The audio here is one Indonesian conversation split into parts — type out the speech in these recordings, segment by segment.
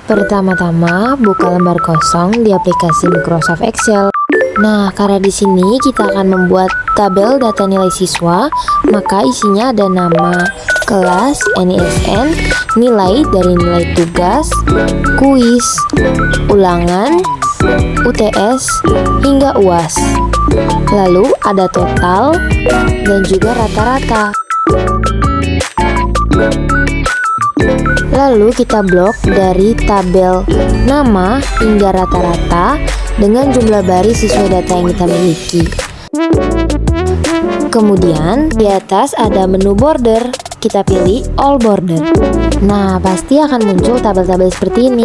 Pertama-tama, buka lembar kosong di aplikasi Microsoft Excel. Nah, karena di sini kita akan membuat tabel data nilai siswa, maka isinya ada nama, kelas, NISN, nilai dari nilai tugas, kuis, ulangan, UTS, hingga UAS. Lalu ada total dan juga rata-rata. Lalu kita blok dari tabel nama hingga rata-rata dengan jumlah baris sesuai data yang kita miliki. Kemudian di atas ada menu border, kita pilih all border. Nah, pasti akan muncul tabel-tabel seperti ini.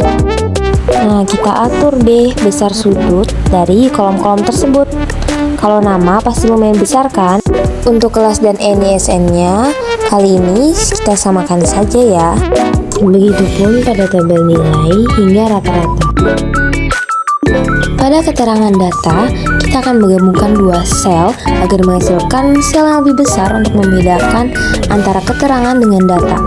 Nah, kita atur deh besar sudut dari kolom-kolom tersebut. Kalau nama pasti lumayan besar kan? Untuk kelas dan NISN-nya, kali ini kita samakan saja ya. Begitupun pada tabel nilai hingga rata-rata. Pada keterangan data, kita akan menggabungkan dua sel agar menghasilkan sel yang lebih besar untuk membedakan antara keterangan dengan data.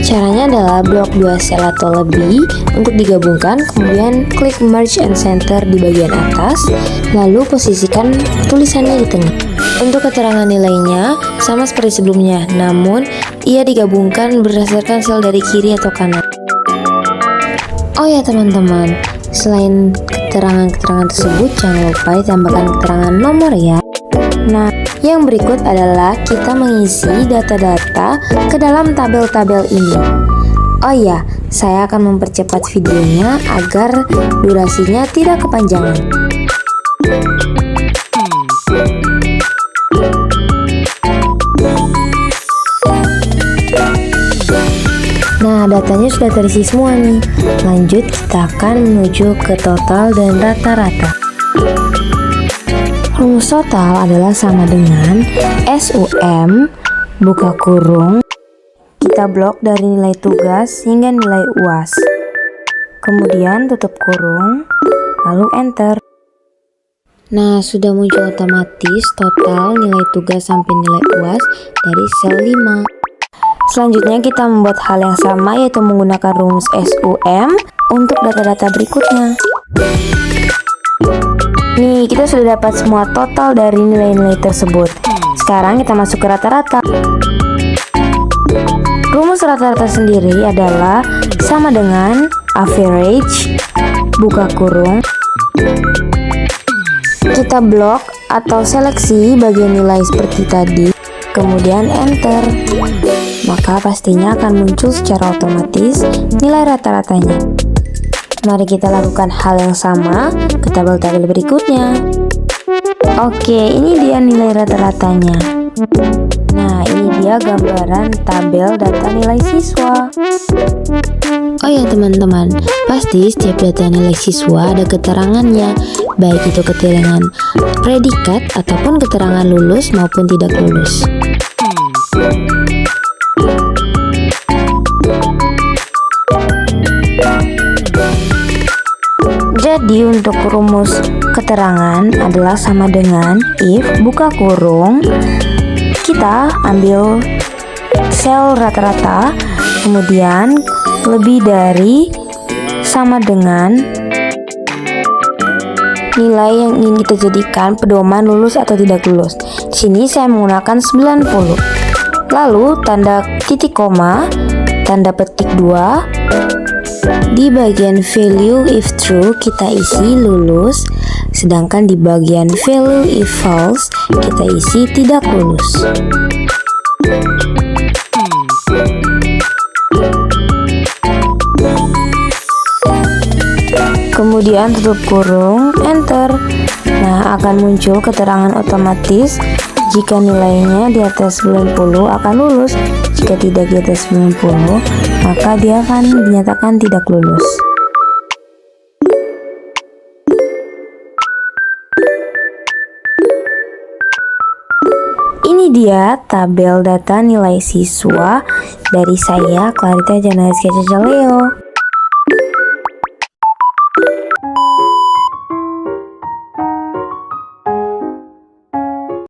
Caranya adalah blok dua sel atau lebih untuk digabungkan, kemudian klik merge and center di bagian atas, lalu posisikan tulisannya di tengah. Untuk keterangan nilainya sama seperti sebelumnya, namun ia digabungkan berdasarkan sel dari kiri atau kanan. Oh ya teman-teman, selain keterangan-keterangan tersebut, jangan lupa ditambahkan keterangan nomor ya. Nah, yang berikut adalah kita mengisi data-data ke dalam tabel-tabel ini. Oh ya, saya akan mempercepat videonya agar durasinya tidak kepanjangan. Nah, datanya sudah terisi semua nih. Lanjut, kita akan menuju ke total dan rata-rata. Rumus total adalah sama dengan SUM buka kurung, kita blok dari nilai tugas hingga nilai UAS. Kemudian tutup kurung, lalu enter. Nah, sudah muncul otomatis total nilai tugas sampai nilai UAS dari sel 5. Selanjutnya kita membuat hal yang sama, yaitu menggunakan rumus SUM untuk data-data berikutnya. Nih, kita sudah dapat semua total dari nilai-nilai tersebut. Sekarang kita masuk ke rata-rata. Rumus rata-rata sendiri adalah sama dengan average buka kurung, kita blok atau seleksi bagian nilai seperti tadi, kemudian enter. Maka pastinya akan muncul secara otomatis nilai rata-ratanya. Mari kita lakukan hal yang sama ke tabel-tabel berikutnya. Oke, ini dia nilai rata-ratanya. Nah, ini dia gambaran tabel data nilai siswa. Oh ya teman-teman, pasti setiap data nilai siswa ada keterangannya, baik itu keterangan predikat ataupun keterangan lulus maupun tidak lulus. Jadi untuk rumus keterangan adalah sama dengan if buka kurung, kita ambil sel rata-rata, kemudian lebih dari sama dengan nilai yang ingin kita jadikan pedoman lulus atau tidak lulus. Di sini saya menggunakan 90. Lalu tanda titik koma, tanda petik 2. Di bagian value if true kita isi lulus, sedangkan di bagian value if false kita isi tidak lulus. Kemudian tutup kurung, enter. Nah, akan muncul keterangan otomatis. Jika nilainya di atas 90 akan lulus, jika tidak di atas 90 maka dia akan dinyatakan tidak lulus. Ini dia tabel data nilai siswa dari saya, Clarita Janaska Caca Leo.